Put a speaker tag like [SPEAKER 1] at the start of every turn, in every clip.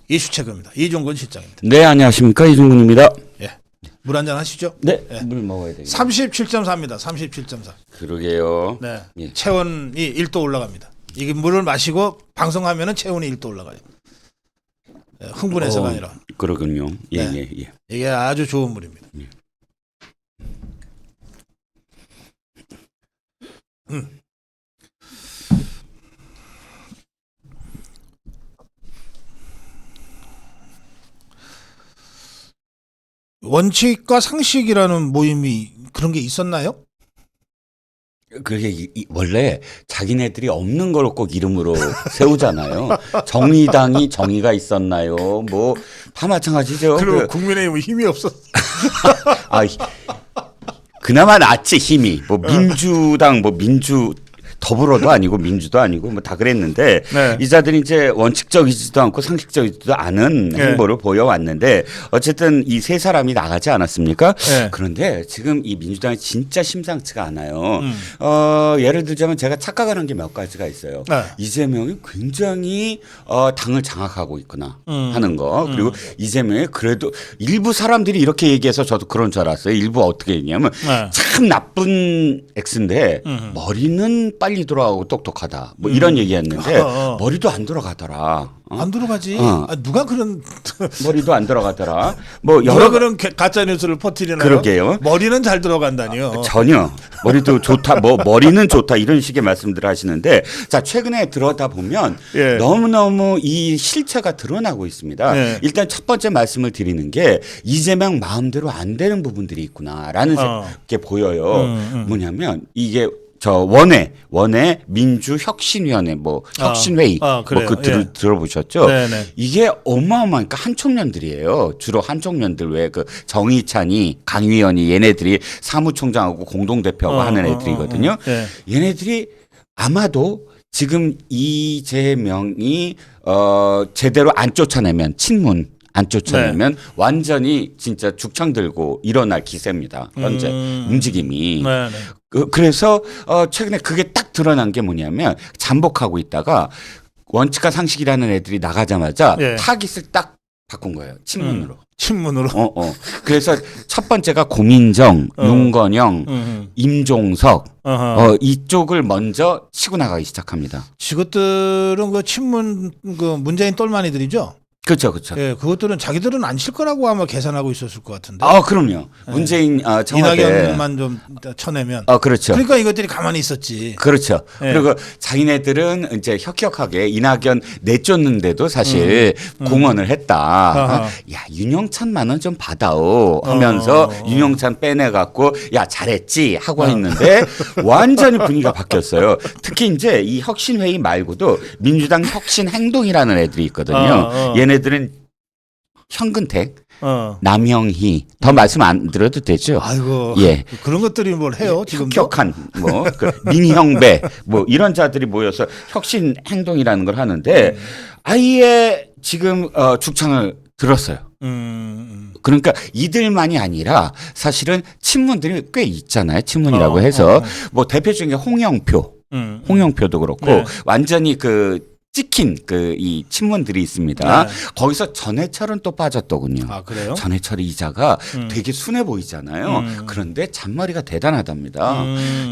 [SPEAKER 1] 이슈체크입니다. 이종근 실장입니다.
[SPEAKER 2] 네, 안녕하십니까. 이종근입니다.
[SPEAKER 1] 예. 물 한잔 하시죠?
[SPEAKER 2] 네,
[SPEAKER 1] 예.
[SPEAKER 2] 물 먹어야 되겠네요.
[SPEAKER 1] 37.4입니다. 37.4.
[SPEAKER 2] 그러게요.
[SPEAKER 1] 네.
[SPEAKER 2] 예.
[SPEAKER 1] 체온이 1도 올라갑니다. 이게 물을 마시고 방송하면은 체온이 1도 올라가요. 예, 흥분해서가 아니라.
[SPEAKER 2] 그러군요. 예,
[SPEAKER 1] 네.
[SPEAKER 2] 예, 예.
[SPEAKER 1] 이게 아주 좋은 물입니다. 원칙과 상식이라는 모임이 그런 게 있었나요?
[SPEAKER 2] 그게 원래 자기네들이 없는 걸 꼭 이름으로 세우잖아요. 정의당이 정의가 있었나요? 뭐 다 마찬가지죠.
[SPEAKER 1] 그리고 국민의힘은 힘이 없었어.
[SPEAKER 2] 아, 그나마 낫지 힘이. 뭐 민주당 뭐 민주 더불어도 아니고 민주도 아니고 뭐 다 그랬는데
[SPEAKER 1] 네.
[SPEAKER 2] 이 자들이 이제 원칙적이지도 않고 상식적이지도 않은
[SPEAKER 1] 네.
[SPEAKER 2] 행보를 보여왔는데 어쨌든 이 세 사람이 나가지 않았습니까?
[SPEAKER 1] 네.
[SPEAKER 2] 그런데 지금 이 민주당이 진짜 심상치가 않아요. 예를 들자면 제가 착각하는 게 몇 가지가 있어요.
[SPEAKER 1] 네.
[SPEAKER 2] 이재명이 굉장히 당을 장악하고 있구나 하는 거. 그리고 이재명이 그래도 일부 사람들이 이렇게 얘기해서 저도 그런 줄 알았어요. 일부 어떻게 얘기냐면
[SPEAKER 1] 네.
[SPEAKER 2] 참 나쁜 X인데 머리는 빨리 돌아가고 똑똑하다. 뭐 이런 얘기였는데 머리도 안 돌아가더라.
[SPEAKER 1] 안 들어가지.
[SPEAKER 2] 어.
[SPEAKER 1] 아, 누가 그런
[SPEAKER 2] 머리도 안 돌아가더라. 뭐
[SPEAKER 1] 누가
[SPEAKER 2] 여러
[SPEAKER 1] 그런 가짜 뉴스를 퍼뜨리나요?
[SPEAKER 2] 그러게요.
[SPEAKER 1] 머리는 잘 들어간다니요.
[SPEAKER 2] 전혀 머리도 좋다 뭐 머리는 좋다 이런 식의 말씀들을 하시는데 자 최근에 들어다 보면
[SPEAKER 1] 예.
[SPEAKER 2] 너무너무 이 실체가 드러나고 있습니다.
[SPEAKER 1] 예.
[SPEAKER 2] 일단 첫 번째 말씀을 드리는 게 이재명 마음대로 안 되는 부분들이 있구나라는 게 보여요. 뭐냐면 이게 저 원외 민주혁신위원회 뭐 혁신회의
[SPEAKER 1] 그래요.
[SPEAKER 2] 뭐
[SPEAKER 1] 예.
[SPEAKER 2] 들어보셨죠?
[SPEAKER 1] 네네.
[SPEAKER 2] 이게 어마어마하니까 한총련들이에요. 주로 한총련들 왜 그 정의찬이 강위원이 얘네들이 사무총장하고 공동대표하고 하는 애들이거든요.
[SPEAKER 1] 네.
[SPEAKER 2] 얘네들이 아마도 지금 이재명이 제대로 안 쫓아내면 친문 안 쫓아내면 완전히 진짜 죽창 들고 일어날 기세입니다. 현재 움직임이.
[SPEAKER 1] 네네.
[SPEAKER 2] 그래서 최근에 그게 딱 드러난 게 뭐냐면 잠복하고 있다가 원칙과 상식이라는 애들이 나가자마자
[SPEAKER 1] 예.
[SPEAKER 2] 타깃을 딱 바꾼 거예요. 친문으로.
[SPEAKER 1] 친문으로.
[SPEAKER 2] 그래서 첫 번째가 고민정, 윤건영, 임종석 이쪽을 먼저 치고 나가기 시작합니다.
[SPEAKER 1] 이것들은 그 친문 그 문재인 똘마니들이죠.
[SPEAKER 2] 그렇죠, 그렇죠.
[SPEAKER 1] 예, 그것들은 자기들은 안 칠 거라고 아마 계산하고 있었을 것 같은데.
[SPEAKER 2] 그럼요. 문재인 청와대.
[SPEAKER 1] 이낙연만 좀 쳐내면.
[SPEAKER 2] 그렇죠.
[SPEAKER 1] 그러니까 이것들이 가만히 있었지.
[SPEAKER 2] 그렇죠.
[SPEAKER 1] 예.
[SPEAKER 2] 그리고 자기네들은 이제 혁혁하게 이낙연 내쫓는데도 사실 공헌을 했다. 야, 윤영찬만은 좀 받아오 하면서 윤영찬 빼내갖고 야, 잘했지 하고 했는데 완전히 분위기가 바뀌었어요. 특히 이제 이 혁신회의 말고도 민주당 혁신행동이라는 애들이 있거든요. 얘네들은 현근택, 남영희 더 말씀 안 드려도 되죠?
[SPEAKER 1] 아이고.
[SPEAKER 2] 예.
[SPEAKER 1] 그런 것들이 뭘 해요, 지금도?
[SPEAKER 2] 혁혁한 뭐 민형배 뭐 이런 자들이 모여서 혁신 행동이라는 걸 하는데 아예 지금 죽창을 들었어요. 그러니까 이들만이 아니라 사실은 친문들이 꽤 있잖아요. 친문이라고 해서 뭐 대표 중에 홍영표도 그렇고
[SPEAKER 1] 네.
[SPEAKER 2] 완전히 그 찍힌 그 이 친문들이 있습니다.
[SPEAKER 1] 네.
[SPEAKER 2] 거기서 전해철은 또 빠졌더군요.
[SPEAKER 1] 아, 그래요?
[SPEAKER 2] 전해철 이자가 되게 순해 보이잖아요. 그런데 잔머리가 대단하답니다.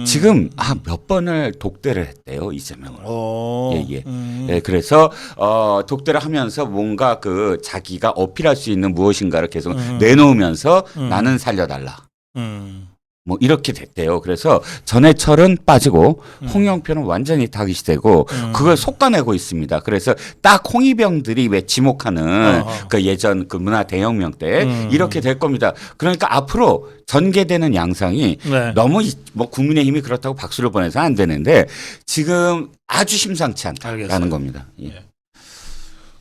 [SPEAKER 2] 지금 몇 번을 독대를 했대요, 이재명을. 예. 예, 그래서 독대를 하면서 뭔가 그 자기가 어필할 수 있는 무엇인가를 계속 내놓으면서 나는 살려달라. 뭐 이렇게 됐대요. 그래서 전해철은 빠지고 홍영표는 완전히 타깃이 되고 그걸 솎아내고 있습니다. 그래서 딱 홍위병들이 왜 지목하는 그 예전 그 문화 대혁명 때 이렇게 될 겁니다. 그러니까 앞으로 전개되는 양상이
[SPEAKER 1] 네.
[SPEAKER 2] 너무 뭐 국민의힘이 그렇다고 박수를 보내서 안 되는데 지금 아주 심상치 않다라는
[SPEAKER 1] 알겠어요.
[SPEAKER 2] 겁니다. 예.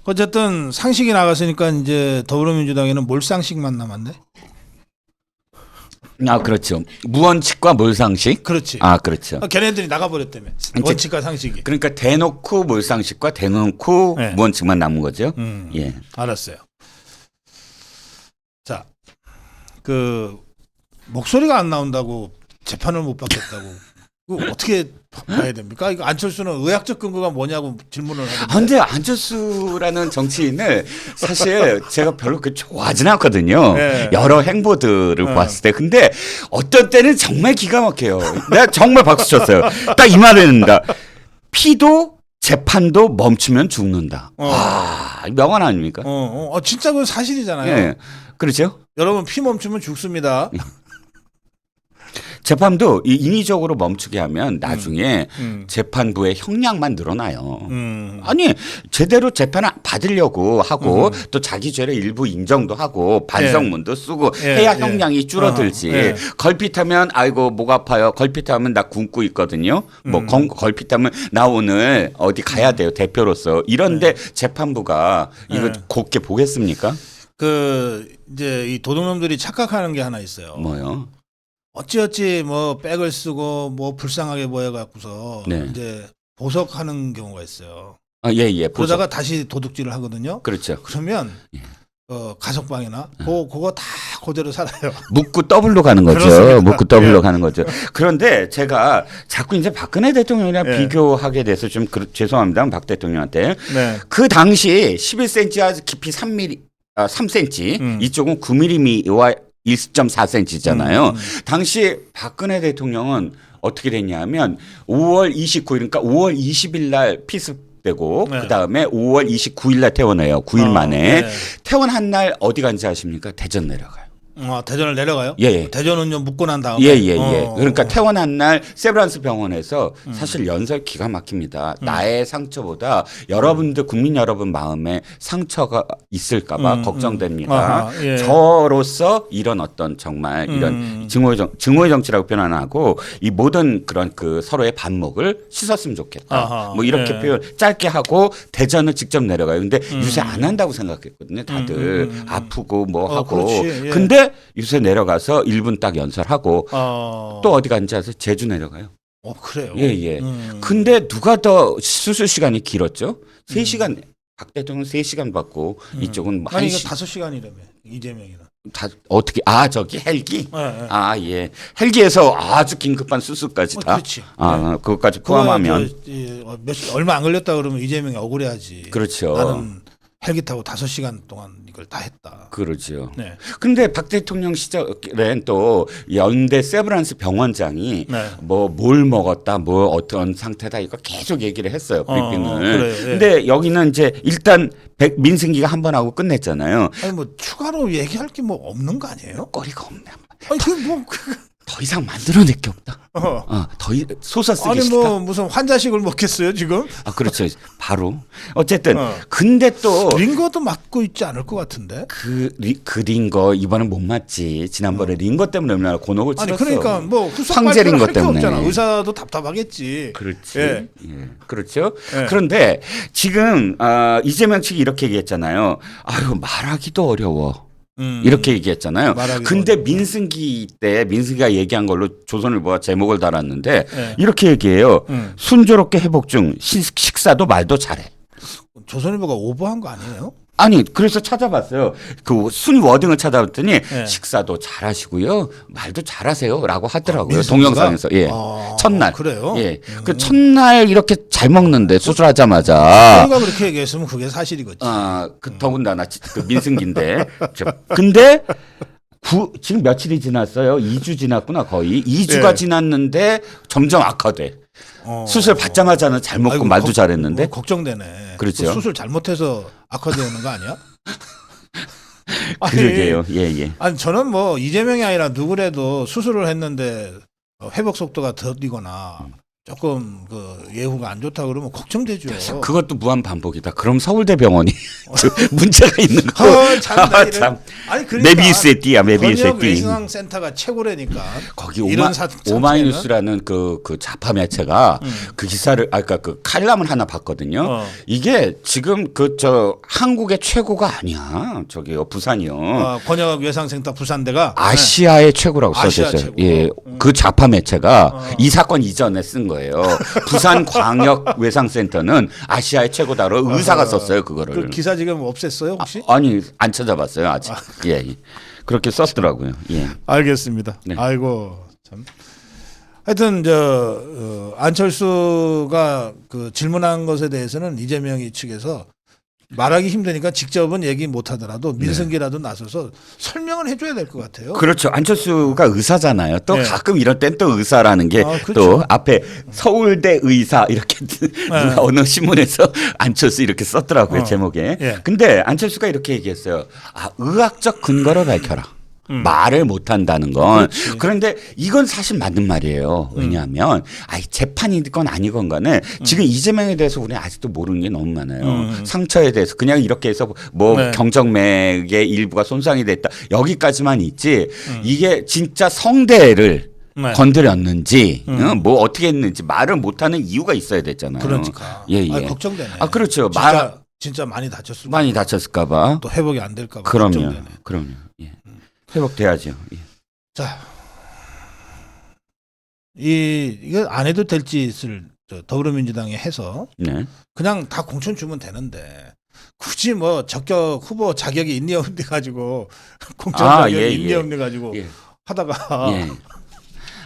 [SPEAKER 1] 어쨌든 상식이 나갔으니까 이제 더불어민주당에는 몰상식만 남았네.
[SPEAKER 2] 그렇죠. 무원칙과 몰상식.
[SPEAKER 1] 그렇지.
[SPEAKER 2] 그렇죠.
[SPEAKER 1] 걔네들이 나가버렸다며. 원칙과 상식이.
[SPEAKER 2] 그러니까 대놓고 몰상식과 대놓고
[SPEAKER 1] 네.
[SPEAKER 2] 무원칙만 남은 거죠. 예.
[SPEAKER 1] 알았어요. 자, 그 목소리가 안 나온다고 재판을 못 받겠다고 그거 어떻게 봐야 됩니까? 이거 안철수는 의학적 근거가 뭐냐고 질문을 하는데.
[SPEAKER 2] 근데 안철수라는 정치인을 사실 제가 별로 그렇게 좋아하진 않거든요.
[SPEAKER 1] 네.
[SPEAKER 2] 여러 행보들을 봤을 때. 근데 어떤 때는 정말 기가 막혀요. 내가 정말 박수 쳤어요. 딱 이 말을 했는다. 피도 재판도 멈추면 죽는다. 와, 명언 아닙니까?
[SPEAKER 1] 진짜 그건 사실이잖아요.
[SPEAKER 2] 예. 그렇죠?
[SPEAKER 1] 여러분 피 멈추면 죽습니다.
[SPEAKER 2] 재판도 인위적으로 멈추게 하면 나중에 재판부의 형량만 늘어나요. 아니 제대로 재판을 받으려고 하고 또 자기 죄를 일부 인정도 하고 반성문도 쓰고 해야 형량이 줄어들지. 걸핏하면 아이고 목 아파요. 걸핏하면 나 굶고 있거든요. 뭐 걸핏하면 나 오늘 어디 가야 돼요 대표로서. 이런데 재판부가 이거 곱게 보겠습니까?
[SPEAKER 1] 그 이제 이 도둑놈들이 착각하는 게 하나 있어요.
[SPEAKER 2] 뭐요?
[SPEAKER 1] 어찌어찌 뭐 백을 쓰고 뭐 불쌍하게 보여 갖고서
[SPEAKER 2] 네.
[SPEAKER 1] 이제 보석하는 경우가 있어요.
[SPEAKER 2] 아, 예.
[SPEAKER 1] 그러다가 다시 도둑질을 하거든요.
[SPEAKER 2] 그렇죠.
[SPEAKER 1] 그러면 가석방이나 그거 다 그대로 살아요.
[SPEAKER 2] 묻고 더블로 가는 거죠.
[SPEAKER 1] 그렇습니다.
[SPEAKER 2] 묻고 더블로 가는 거죠. 그런데 제가 자꾸 이제 박근혜 대통령이랑 비교하게 돼서 좀 죄송합니다. 박 대통령한테.
[SPEAKER 1] 네.
[SPEAKER 2] 그 당시 11cm와 깊이 3cm, 이쪽은 9mm와 1.4cm잖아요. 당시 박근혜 대통령은 어떻게 됐냐면 5월 29일 그러니까 5월 20일 날 피습되고 그다음에 5월 29일 날 퇴원해요. 9일 만에. 퇴원한 날 어디 간지 아십니까? 대전 내려가요.
[SPEAKER 1] 대전을 내려가요?
[SPEAKER 2] 예.
[SPEAKER 1] 대전은요 묵고 난 다음에.
[SPEAKER 2] 예. 그러니까 퇴원한 날 세브란스 병원에서 사실 연설 기가 막힙니다. 나의 상처보다 여러분들 국민 여러분 마음에 상처가 있을까봐 걱정됩니다. 저로서 이런 어떤 정말 이런 증오의 정치라고 표현 안 하고 이 모든 그런 그 서로의 반목을 씻었으면 좋겠다. 뭐 이렇게 표현 짧게 하고 대전을 직접 내려가요. 근데 요새 안 한다고 생각했거든요. 다들 아프고 뭐 하고.
[SPEAKER 1] 그렇지.
[SPEAKER 2] 근데 유세 내려가서 1분 딱 연설하고 또 어디 간지 아세요? 제주 내려가요.
[SPEAKER 1] 그래요?
[SPEAKER 2] 예. 근데 누가 더 수술 시간이 길었죠? 3시간, 박 대통령 3시간 받고 이쪽은 뭐
[SPEAKER 1] 아니 이거 5시간이라며 이재명이는.
[SPEAKER 2] 어떻게 저기 헬기?
[SPEAKER 1] 네.
[SPEAKER 2] 예. 헬기에서 아주 긴급한 수술까지 다.
[SPEAKER 1] 그렇지.
[SPEAKER 2] 그것까지 포함하면
[SPEAKER 1] 얼마 안 걸렸다 그러면 이재명이 억울해하지.
[SPEAKER 2] 그렇죠.
[SPEAKER 1] 나는 헬기 타고 5시간 동안 이걸 다 했다.
[SPEAKER 2] 그러죠.
[SPEAKER 1] 네.
[SPEAKER 2] 근데 박 대통령 시절엔 또 연대 세브란스 병원장이 뭐 뭘 먹었다, 뭐 어떤 상태다 이거 계속 얘기를 했어요. 브리핑을.
[SPEAKER 1] 그래,
[SPEAKER 2] 근데 여기는 이제 일단 민승기가 한 번 하고 끝냈잖아요.
[SPEAKER 1] 아니 뭐 추가로 얘기할 게 뭐 없는 거 아니에요?
[SPEAKER 2] 거리가 없네.
[SPEAKER 1] 아니
[SPEAKER 2] 더 이상 만들어낼 게 없다. 소사 쓰기
[SPEAKER 1] 아니
[SPEAKER 2] 싫다.
[SPEAKER 1] 뭐 무슨 환자식을 먹겠어요 지금?
[SPEAKER 2] 그렇죠. 바로. 어쨌든 근데 또
[SPEAKER 1] 링거도 맞고 있지 않을 것 같은데.
[SPEAKER 2] 그 링거 이번엔 못 맞지. 지난번에 링거 때문에 얼마나 곤혹을 치렀어.
[SPEAKER 1] 그러니까 뭐
[SPEAKER 2] 황제 링거 때문에.
[SPEAKER 1] 없잖아. 의사도 답답하겠지.
[SPEAKER 2] 그렇지.
[SPEAKER 1] 예.
[SPEAKER 2] 그렇죠. 그런데 지금 이재명 측이 이렇게 얘기했잖아요. 아유 말하기도 어려워. 이렇게 얘기했잖아요. 근데 민승기 때 민승기가 얘기한 걸로 조선일보가 제목을 달았는데 이렇게 얘기해요. 순조롭게 회복 중 식사도 말도 잘해.
[SPEAKER 1] 조선일보가 오버한 거 아니에요?
[SPEAKER 2] 아니 그래서 찾아봤어요. 그 순 워딩을 찾아봤더니 식사도 잘하시고요, 말도 잘하세요라고 하더라고요. 동영상에서. 첫날.
[SPEAKER 1] 그래요?
[SPEAKER 2] 그 첫날 이렇게 잘 먹는데 수술하자마자.
[SPEAKER 1] 그러니까 그렇게 얘기했으면 그게 사실이겠지.
[SPEAKER 2] 더군다나 그 민승기인데. 근데 지금 며칠이 지났어요? 2주 지났구나 거의. 2주가 지났는데 점점 악화돼. 수술 받자마자는 잘 먹고 말도 잘했는데.
[SPEAKER 1] 걱정되네.
[SPEAKER 2] 그렇죠.
[SPEAKER 1] 수술 잘못해서 악화되는 거 아니야?
[SPEAKER 2] 그러게요. 예.
[SPEAKER 1] 아니 저는 뭐 이재명이 아니라 누구래도 수술을 했는데 회복 속도가 더디거나 조금 그 예후가 안 좋다 그러면 걱정되죠.
[SPEAKER 2] 그것도 무한 반복이다. 그럼 서울대병원이 문제가 있는 거.
[SPEAKER 1] 참. 아니 그러니까
[SPEAKER 2] 메비우스의 띠야, 메비우스의 띠.
[SPEAKER 1] 외상 센터가 최고라니까.
[SPEAKER 2] 거기 오마이뉴스라는 그 좌파 매체가 그 기사를 아까 그 칼럼을 하나 봤거든요. 이게 지금 한국의 최고가 아니야. 저기요 부산이요.
[SPEAKER 1] 권역 외상센터 부산대가
[SPEAKER 2] 아시아의 최고라고 써졌어요. 예, 그 좌파 매체가 이 사건 이전에 쓴 거예요. 부산 광역 외상센터는 아시아의 최고다로 의사가 썼어요 그거를.
[SPEAKER 1] 그 기사 지금 없앴어요 혹시?
[SPEAKER 2] 아니 안 찾아봤어요 아직. 예. 그렇게 썼더라고요. 예.
[SPEAKER 1] 알겠습니다.
[SPEAKER 2] 네.
[SPEAKER 1] 아이고 참. 하여튼 안철수가 그 질문한 것에 대해서는 이재명이 측에서 말하기 힘드니까 직접은 얘기 못 하더라도 민승기라도 나서서 설명을 해줘야 될 것 같아요.
[SPEAKER 2] 그렇죠. 안철수가 의사잖아요. 또
[SPEAKER 1] 네.
[SPEAKER 2] 가끔 이럴 땐 또 의사라는 게 또
[SPEAKER 1] 그렇죠.
[SPEAKER 2] 앞에 서울대 의사 이렇게 누가 어느 신문에서 안철수 이렇게 썼더라고요. 제목에.
[SPEAKER 1] 예.
[SPEAKER 2] 근데 안철수가 이렇게 얘기했어요. 아, 의학적 근거를 밝혀라. 말을 못 한다는 건.
[SPEAKER 1] 그렇지.
[SPEAKER 2] 그런데 이건 사실 맞는 말이에요. 왜냐하면 재판이건 아니건 간에 지금 이재명에 대해서 우리는 아직도 모르는 게 너무 많아요. 상처에 대해서 그냥 이렇게 해서 뭐
[SPEAKER 1] 네.
[SPEAKER 2] 경정맥의 일부가 손상이 됐다. 여기까지만 있지. 이게 진짜 성대를
[SPEAKER 1] 네.
[SPEAKER 2] 건드렸는지 뭐 어떻게 했는지 말을 못하는 이유가 있어야 되잖아요.
[SPEAKER 1] 그러니까.
[SPEAKER 2] 예, 예.
[SPEAKER 1] 아니, 걱정되네.
[SPEAKER 2] 아, 그렇죠.
[SPEAKER 1] 진짜 많이 다쳤을
[SPEAKER 2] 많이 다쳤을까 봐.
[SPEAKER 1] 또 회복이 안 될까 봐
[SPEAKER 2] 그럼요.
[SPEAKER 1] 걱정되네.
[SPEAKER 2] 그럼요. 예. 회복돼야죠. 예.
[SPEAKER 1] 자, 이거 안 해도 될 짓을 더불어민주당이 해서
[SPEAKER 2] 네.
[SPEAKER 1] 그냥 다 공천 주면 되는데 굳이 뭐 적격 후보 자격이 있니 없니 가지고 공천 자격이
[SPEAKER 2] 예,
[SPEAKER 1] 있니
[SPEAKER 2] 예.
[SPEAKER 1] 없니 가지고
[SPEAKER 2] 예.
[SPEAKER 1] 하다가
[SPEAKER 2] 예.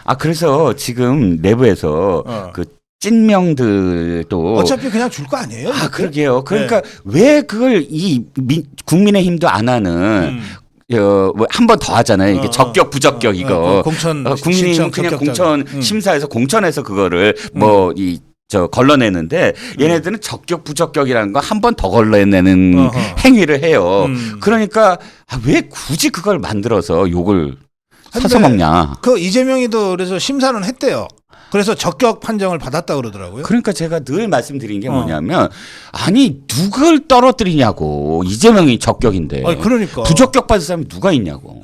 [SPEAKER 2] 아, 그래서 지금 내부에서 그 찐명들도
[SPEAKER 1] 어차피 그냥 줄 거 아니에요?
[SPEAKER 2] 아, 그러게요. 그러니까 왜 그걸 국민의힘도 안 하는 뭐 한 번 더 하잖아요. 이게 적격 부적격 이거.
[SPEAKER 1] 공천
[SPEAKER 2] 국민의힘은 그냥 공천 심사에서 공천해서 그거를 뭐 걸러내는데 얘네들은 적격 부적격이라는 거 한 번 더 걸러내는 행위를 해요. 그러니까 왜 굳이 그걸 만들어서 욕을 사서 먹냐.
[SPEAKER 1] 그 이재명이도 그래서 심사는 했대요. 그래서 적격 판정을 받았다 그러더라고요.
[SPEAKER 2] 그러니까 제가 늘 말씀드린 게 뭐냐면 아니 누굴 떨어뜨리냐고. 이재명이 적격인데.
[SPEAKER 1] 아니, 그러니까.
[SPEAKER 2] 부적격 받은 사람이 누가 있냐고.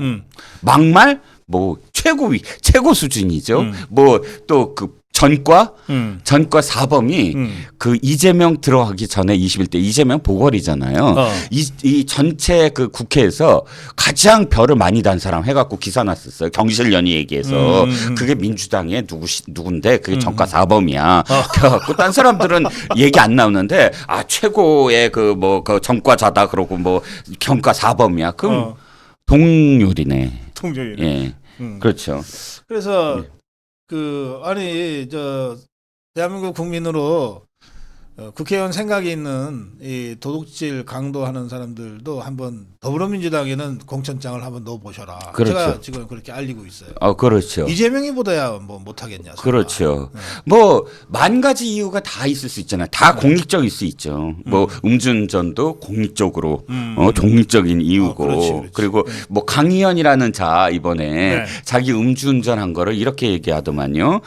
[SPEAKER 2] 막말 뭐 최고 수준이죠. 뭐 또 그 전과 사범이 그 이재명 들어가기 전에 21대 이재명 보궐이잖아요. 이 전체 그 국회에서 가장 별을 많이 단 사람 해갖고 기사 났었어요. 경실련이 얘기해서 그게 민주당의 누군데 그게 전과 사범이야. 그래갖고 딴 사람들은 얘기 안 나오는데 최고의 그 전과자다 그러고 뭐 경과 사범이야. 그럼 동률이네.
[SPEAKER 1] 동률이네.
[SPEAKER 2] 예, 그렇죠.
[SPEAKER 1] 그래서 대한민국 국민으로 국회의원 생각이 있는 이 도둑질 강도하는 사람들도 한번 더불어민주당에는 공천장을 한번 넣어보셔라.
[SPEAKER 2] 그렇죠.
[SPEAKER 1] 제가 지금 그렇게 알리고 있어요.
[SPEAKER 2] 그렇죠.
[SPEAKER 1] 이재명이보다야 뭐 못하겠냐. 설마.
[SPEAKER 2] 그렇죠. 뭐 만 가지 이유가 다 있을 수 있잖아요. 다 공익적일 수 있죠. 뭐 음주운전도 공익적으로 독립적인 이유고
[SPEAKER 1] 그렇지.
[SPEAKER 2] 그리고 뭐 강희연이라는 자 이번에 자기 음주운전한 거를 이렇게 얘기하더만요.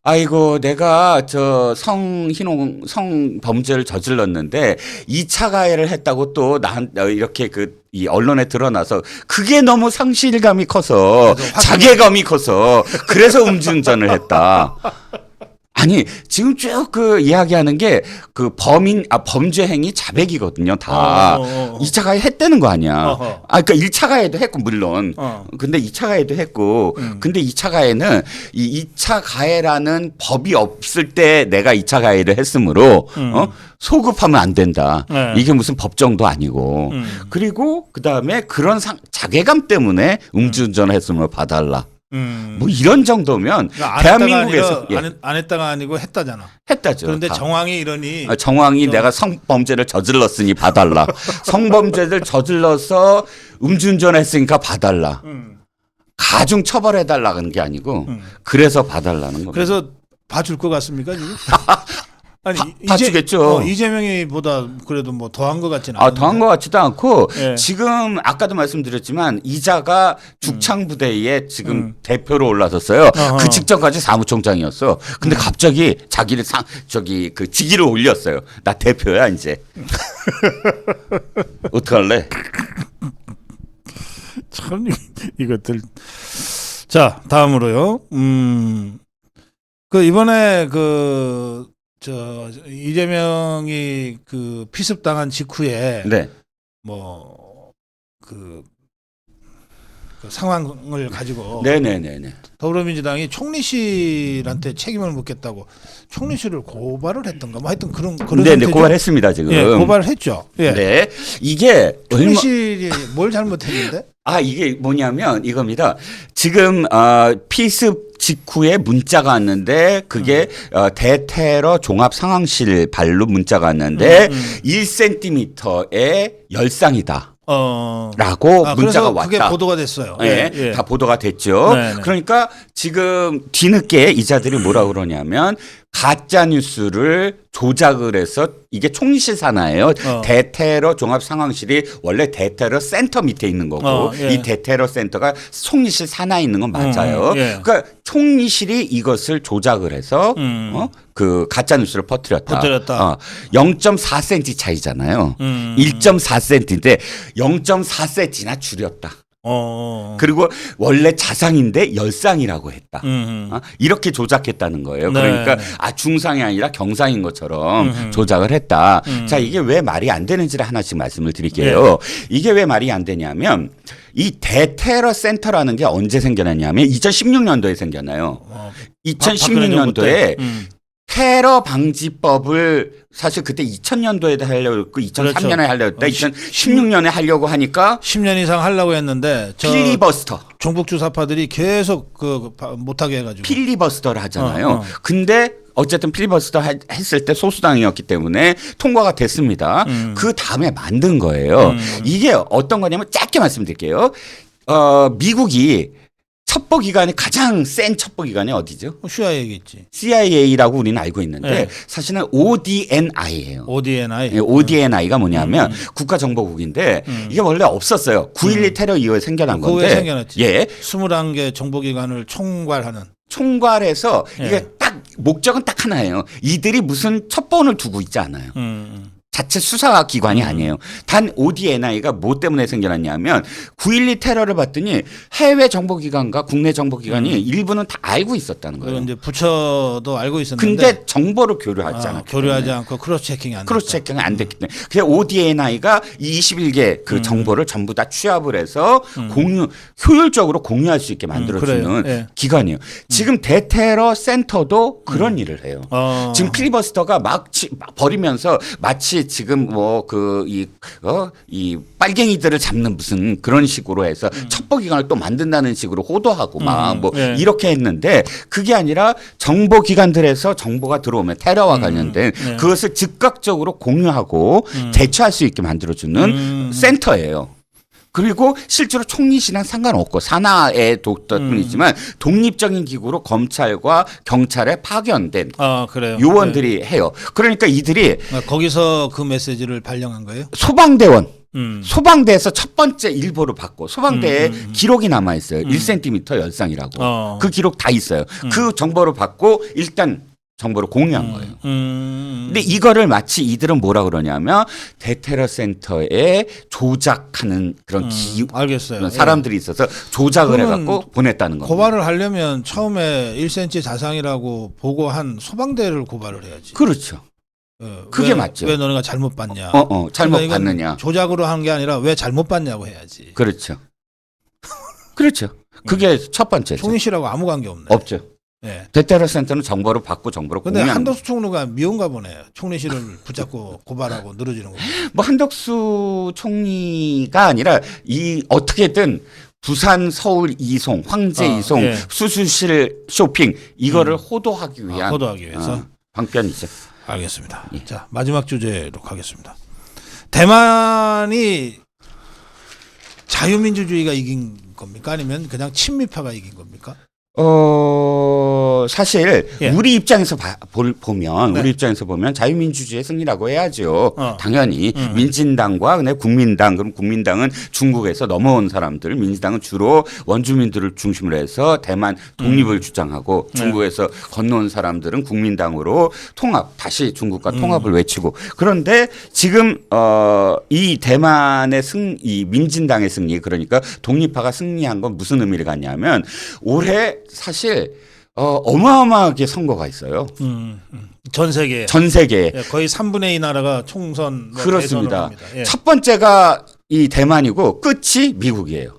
[SPEAKER 2] 아이고 내가 성범죄를 저질렀는데 2차 가해를 했다고 또 이렇게 이 언론에 드러나서 그게 너무 상실감이 커서 자괴감이 커서 그래서 음주운전을 했다. 아니 지금 쭉 이야기하는 게 범죄 행위 자백이거든요. 다 2차 가해 했다는 거 아니야. 그러니까 1차 가해도 했고 물론. 근데 2차 가해도 했고. 근데 2차 가해는 이 2차 가해라는 법이 없을 때 내가 2차 가해를 했으므로 소급하면 안 된다. 이게 무슨 법정도 아니고. 그리고 그다음에 그런 자괴감 때문에 음주운전을 했으므로 봐달라. 뭐 이런 정도면
[SPEAKER 1] 그러니까
[SPEAKER 2] 대한민국에서
[SPEAKER 1] 안 했다가 아니고 했다잖아.
[SPEAKER 2] 했다죠.
[SPEAKER 1] 그런데
[SPEAKER 2] 다.
[SPEAKER 1] 정황이 이러니
[SPEAKER 2] 정황이 내가 성범죄를 저질렀으니 봐달라. 성범죄를 저질러서 음주운전했으니까 봐달라. 가중 처벌해달라는 게 아니고 그래서 봐달라는 겁니다.
[SPEAKER 1] 그래서 봐줄 것 같습니까 지금? 아니
[SPEAKER 2] 봐주겠죠.
[SPEAKER 1] 이재명이보다 그래도 뭐 더한 것 같지는 않은데.
[SPEAKER 2] 더한 것 같지도 않고
[SPEAKER 1] 예.
[SPEAKER 2] 지금 아까도 말씀드렸지만 이자가 죽창부대에 지금 대표로 올라섰어요. 그 직전까지 사무총장이었어. 근데 갑자기 자기를 직위를 올렸어요. 나 대표야 이제. 어떡할래?
[SPEAKER 1] 참 이것들. 자 다음으로요. 이번에 이재명이 피습당한 직후에
[SPEAKER 2] 네.
[SPEAKER 1] 그 상황을 가지고
[SPEAKER 2] 네네네네.
[SPEAKER 1] 더불어민주당이 총리실한테 책임을 묻겠다고 총리실을 고발을 했던가 뭐 하여튼 그런
[SPEAKER 2] 네네
[SPEAKER 1] 상태죠.
[SPEAKER 2] 고발했습니다 지금.
[SPEAKER 1] 예, 고발을 했죠. 예.
[SPEAKER 2] 네 이게
[SPEAKER 1] 총리실이 뭘 잘못했는데?
[SPEAKER 2] 이게 뭐냐면 이겁니다. 지금 피습 직후에 문자가 왔는데 그게 대테러 종합 상황실 발로 문자가 왔는데 1cm의 열상이다. 라고 문자가
[SPEAKER 1] 그래서
[SPEAKER 2] 왔다.
[SPEAKER 1] 그게 보도가 됐어요.
[SPEAKER 2] 네,
[SPEAKER 1] 예, 예.
[SPEAKER 2] 다 보도가 됐죠.
[SPEAKER 1] 네, 네.
[SPEAKER 2] 그러니까 지금 뒤늦게 이자들이 뭐라 그러냐면 가짜 뉴스를 조작을 해서 이게 총리실 산하예요. 대테러 종합 상황실이 원래 대테러 센터 밑에 있는 거고
[SPEAKER 1] 예.
[SPEAKER 2] 이 대테러 센터가 총리실 산하에 있는 건 맞아요.
[SPEAKER 1] 예.
[SPEAKER 2] 그러니까 총리실이 이것을 조작을 해서 그 가짜 뉴스를 퍼뜨렸다. 0.4cm 차이잖아요. 1.4cm인데 0.4cm나 줄였다. 그리고 원래 자상인데 열상이라고 했다. 이렇게 조작했다는 거예요.
[SPEAKER 1] 네.
[SPEAKER 2] 그러니까 중상이 아니라 경상인 것처럼 조작을 했다. 자, 이게 왜 말이 안 되는지를 하나씩 말씀을 드릴게요. 이게 왜 말이 안 되냐면 이 대테러 센터라는 게 언제 생겨났냐면 2016년도에 생겨나요. 2016년도에 테러 방지법을 사실 그때 2000년도에 하려고 했고 2003년에 하려고 했다. 2016년에 하려고 하니까
[SPEAKER 1] 10년 이상 하려고 했는데
[SPEAKER 2] 필리버스터.
[SPEAKER 1] 종북 주사파들이 계속 못하게 해가지고
[SPEAKER 2] 필리버스터를 하잖아요. 근데 어쨌든 필리버스터 했을 때 소수당이었기 때문에 통과가 됐습니다. 그 다음에 만든 거예요. 이게 어떤 거냐면 짧게 말씀드릴게요. 미국이 첩보기관이 가장 센 첩보기관이 어디죠?
[SPEAKER 1] CIA겠지.
[SPEAKER 2] CIA라고 우리는 알고 있는데
[SPEAKER 1] 네.
[SPEAKER 2] 사실은 ODNI예요.
[SPEAKER 1] ODNI.
[SPEAKER 2] 예, ODNI가 뭐냐면 국가정보국인데 이게 원래 없었어요. 9.12 테러 이후에 생겨난
[SPEAKER 1] 그 후에
[SPEAKER 2] 건데
[SPEAKER 1] 생겨났지.
[SPEAKER 2] 예,
[SPEAKER 1] 21개 정보기관을 총괄하는.
[SPEAKER 2] 총괄해서
[SPEAKER 1] 예.
[SPEAKER 2] 이게 딱 목적은 딱 하나예요. 이들이 무슨 첩보원을 두고 있지 않아요. 자체 수사 기관이 아니에요. 단 ODNI가 뭐 때문에 생겨났냐면 9.12 테러를 봤더니 해외 정보기관과 국내 정보기관이 일부는 다 알고 있었다는
[SPEAKER 1] 그리고
[SPEAKER 2] 거예요.
[SPEAKER 1] 이제 부처도 알고 있었는데.
[SPEAKER 2] 근데 정보를 교류하지 않았기
[SPEAKER 1] 교류하지
[SPEAKER 2] 때문에.
[SPEAKER 1] 않고 크로스 체킹이 안
[SPEAKER 2] 크로스
[SPEAKER 1] 됐다.
[SPEAKER 2] 체킹이 안 됐기 때문에. 그래서 ODNI가 이 21개 그 정보를 전부 다 취합을 해서 효율적으로 공유할 수 있게 만들어주는
[SPEAKER 1] 그래요. 예.
[SPEAKER 2] 기관이에요. 지금 대테러 센터도 그런 일을 해요. 지금 필리버스터가 막 버리면서 마치 지금 뭐 이 빨갱이들을 잡는 무슨 그런 식으로 해서 첩보기관을 또 만든다는 식으로 호도하고 막 뭐
[SPEAKER 1] 예.
[SPEAKER 2] 이렇게 했는데 그게 아니라 정보기관들에서 정보가 들어오면 테러와 관련된
[SPEAKER 1] 예.
[SPEAKER 2] 그것을 즉각적으로 공유하고 대처할 수 있게 만들어주는 센터예요. 그리고 실제로 총리실랑 상관없고 산하의 뿐이지만 독립적인 기구로 검찰과 경찰에 파견된
[SPEAKER 1] 그래요.
[SPEAKER 2] 요원들이 해요. 그러니까 이들이
[SPEAKER 1] 거기서 그 메시지를 발령한 거예요?
[SPEAKER 2] 소방대원 소방대에서 첫 번째 일보를 받고 소방대에 기록이 남아 있어요. 1cm 열상이라고. 그 기록 다 있어요. 그 정보를 받고 일단 정보를 공유한 거예요. 근데 이거를 마치 이들은 뭐라 그러냐면 대테러 센터에 조작하는 그런
[SPEAKER 1] 알겠어요.
[SPEAKER 2] 그런 사람들이 있어서 조작을 해갖고 보냈다는 겁니다.
[SPEAKER 1] 고발을 하려면 처음에 1cm 자상이라고 보고한 소방대를 고발을 해야지.
[SPEAKER 2] 그렇죠. 그게 맞죠.
[SPEAKER 1] 왜 너네가 잘못 봤냐.
[SPEAKER 2] 잘못
[SPEAKER 1] 그러니까 이건
[SPEAKER 2] 봤느냐.
[SPEAKER 1] 조작으로 한 게 아니라 왜 잘못 봤냐고 해야지.
[SPEAKER 2] 그렇죠. 그렇죠. 그게 첫 번째죠.
[SPEAKER 1] 총리실하고 아무 관계 없네.
[SPEAKER 2] 없죠.
[SPEAKER 1] 예.
[SPEAKER 2] 대테러 센터는 정보를 받고 정보를
[SPEAKER 1] 근데
[SPEAKER 2] 공유하는
[SPEAKER 1] 한덕수 총리가 미운가 보네. 총리실을 붙잡고 고발하고 늘어지는 거.
[SPEAKER 2] 뭐 한덕수 총리가 아니라 이 어떻게든 부산, 서울 이송, 황제 이송,
[SPEAKER 1] 예.
[SPEAKER 2] 수술실 쇼핑 이거를 호도하기 위한
[SPEAKER 1] 호도하기 위해서.
[SPEAKER 2] 방편이죠.
[SPEAKER 1] 알겠습니다.
[SPEAKER 2] 예.
[SPEAKER 1] 자, 마지막 주제로 가겠습니다. 대만이 자유민주주의가 이긴 겁니까? 아니면 그냥 친미파가 이긴 겁니까?
[SPEAKER 2] 사실
[SPEAKER 1] 예.
[SPEAKER 2] 우리 입장에서 보면
[SPEAKER 1] 네.
[SPEAKER 2] 우리 입장에서 보면 자유민주주의의 승리라고 해야죠. 당연히
[SPEAKER 1] 음.
[SPEAKER 2] 민진당과 국민당 그럼 국민당은 중국에서 넘어온 사람들, 민진당은 주로 원주민들을 중심으로 해서 대만 독립을 주장하고 중국에서 건너온 사람들은 국민당으로 다시 중국과 통합을 외치고 그런데 지금 이 대만의 이 민진당의 승리 그러니까 독립파가 승리한 건 무슨 의미를 갖냐면 올해 사실 어마어마하게 선거가 있어요.
[SPEAKER 1] 전 세계.
[SPEAKER 2] 전 세계에.
[SPEAKER 1] 예, 거의 3분의 2 나라가 총선
[SPEAKER 2] 그렇습니다.
[SPEAKER 1] 대선을 합니다. 예.
[SPEAKER 2] 첫 번째가 이 대만이고 끝이 미국이에요.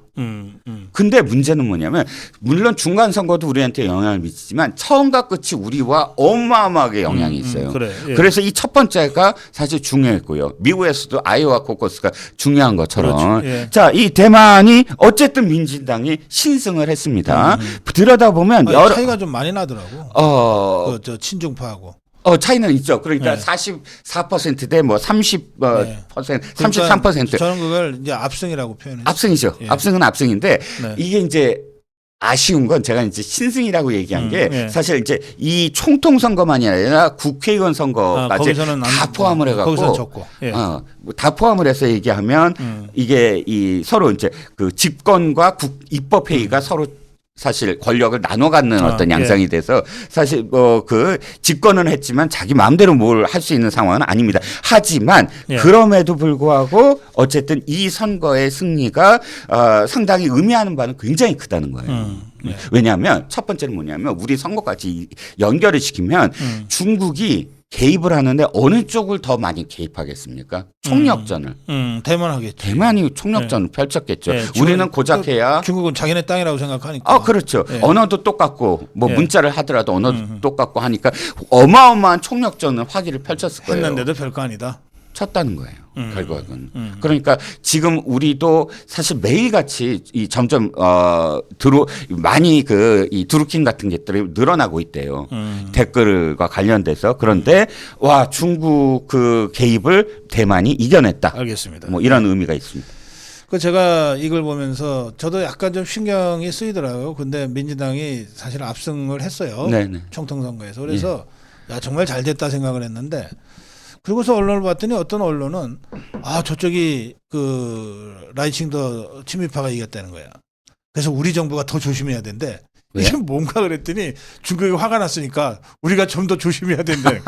[SPEAKER 2] 근데 문제는 뭐냐면 물론 중간 선거도 우리한테 영향을 미치지만 처음과 끝이 우리와 어마어마하게 영향이 있어요.
[SPEAKER 1] 그래, 예.
[SPEAKER 2] 그래서 이 첫 번째가 사실 중요했고요. 미국에서도 아이오와 코커스가 중요한 것처럼.
[SPEAKER 1] 그렇죠. 예.
[SPEAKER 2] 자, 이 대만이 어쨌든 민진당이 신승을 했습니다. 들여다보면
[SPEAKER 1] 아니,
[SPEAKER 2] 여러
[SPEAKER 1] 차이가 좀 많이 나더라고. 저 친중파하고.
[SPEAKER 2] 차이는 있죠. 그러니까
[SPEAKER 1] 네.
[SPEAKER 2] 44%대 뭐 30%,
[SPEAKER 1] 네.
[SPEAKER 2] 33%.
[SPEAKER 1] 그러니까 저는 그걸 이제 압승이라고 표현해요.
[SPEAKER 2] 압승이죠.
[SPEAKER 1] 예.
[SPEAKER 2] 압승은 압승인데
[SPEAKER 1] 네.
[SPEAKER 2] 이게 이제 아쉬운 건 제가 이제 신승이라고 얘기한 게
[SPEAKER 1] 예.
[SPEAKER 2] 사실 이제 이 총통 선거만이 아니라 국회의원 선거까지
[SPEAKER 1] 거기서는
[SPEAKER 2] 다 포함을 해갖고
[SPEAKER 1] 거기서는 적고. 예.
[SPEAKER 2] 다 포함을 해서 얘기하면 이게 이 서로 이제 그 집권과 입법회의가 서로 사실 권력을 나눠 갖는 어떤 양상이 돼서 사실 그 집권은 했지만 자기 마음대로 뭘 할 수 있는 상황은 아닙니다. 하지만 그럼에도 불구하고 어쨌든 이 선거의 승리가 상당히 의미하는 바는 굉장히 크다는 거예요. 왜냐하면 첫 번째는 뭐냐면 우리 선거까지 연결을 시키면 중국이 개입을 하는데 어느 쪽을 더 많이 개입하겠습니까? 총력전을.
[SPEAKER 1] 대만 하겠죠.
[SPEAKER 2] 대만이 총력전을 펼쳤겠죠.
[SPEAKER 1] 네,
[SPEAKER 2] 우리는 고작해야.
[SPEAKER 1] 중국은 자기네 땅이라고 생각하니까.
[SPEAKER 2] 그렇죠.
[SPEAKER 1] 네.
[SPEAKER 2] 언어도 똑같고 뭐
[SPEAKER 1] 네.
[SPEAKER 2] 문자를 하더라도 언어도 똑같고 하니까 어마어마한 총력전을 화기를 펼쳤을 거예요.
[SPEAKER 1] 했는데도 별거 아니다.
[SPEAKER 2] 쳤다는 거예요. 결과는. 그러니까 지금 우리도 사실 매일같이 이 점점 많이 이 드루킹 같은 것들이 늘어나고 있대요. 댓글과 관련돼서. 그런데 와 중국 그 개입을 대만이 이겨냈다.
[SPEAKER 1] 알겠습니다.
[SPEAKER 2] 뭐 이런 의미가 있습니다.
[SPEAKER 1] 그 제가 이걸 보면서 저도 약간 좀 신경이 쓰이더라고요. 근데 민주당이 사실 압승을 했어요.
[SPEAKER 2] 네네.
[SPEAKER 1] 총통 선거에서. 그래서 야 정말 잘 됐다 생각을 했는데 그리고서 언론을 봤더니 어떤 언론은 저쪽이 그 라이칭더 친미파가 이겼다는 거야. 그래서 우리 정부가 더 조심해야 된대.
[SPEAKER 2] 왜?
[SPEAKER 1] 이게 뭔가 그랬더니 중국이 화가 났으니까 우리가 좀 더 조심해야 된대.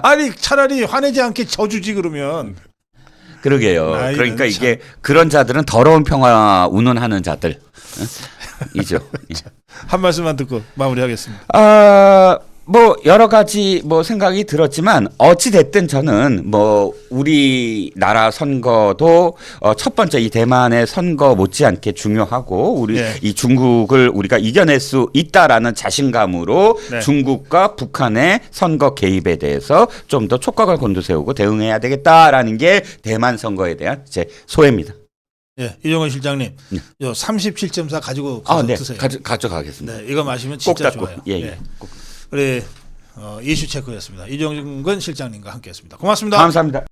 [SPEAKER 1] 아니 차라리 화내지 않게 져주지 그러면.
[SPEAKER 2] 그러게요. 그러니까 이게 그런 자들은 더러운 평화 운운하는 자들. 이죠.
[SPEAKER 1] 한 말씀만 듣고 마무리하겠습니다.
[SPEAKER 2] 뭐 여러 가지 뭐 생각이 들었지만 어찌 됐든 저는 뭐 우리나라 선거도 첫 번째 이 대만의 선거 못지않게 중요하고 우리 이 중국을 우리가 이겨낼 수 있다라는 자신감으로 중국과 북한의 선거 개입에 대해서 좀 더 촉각을 곤두세우고 대응해야 되겠다라는 게 대만 선거에 대한 제 소회입니다.
[SPEAKER 1] 예, 이종원 실장님, 요 37.4 가지고 가서 드세요.
[SPEAKER 2] 가져가겠습니다.
[SPEAKER 1] 네, 이거 마시면 진짜
[SPEAKER 2] 꼭
[SPEAKER 1] 좋아요.
[SPEAKER 2] 예.
[SPEAKER 1] 우리 이슈 체크였습니다. 이종근 실장님과 함께했습니다. 고맙습니다.
[SPEAKER 2] 감사합니다.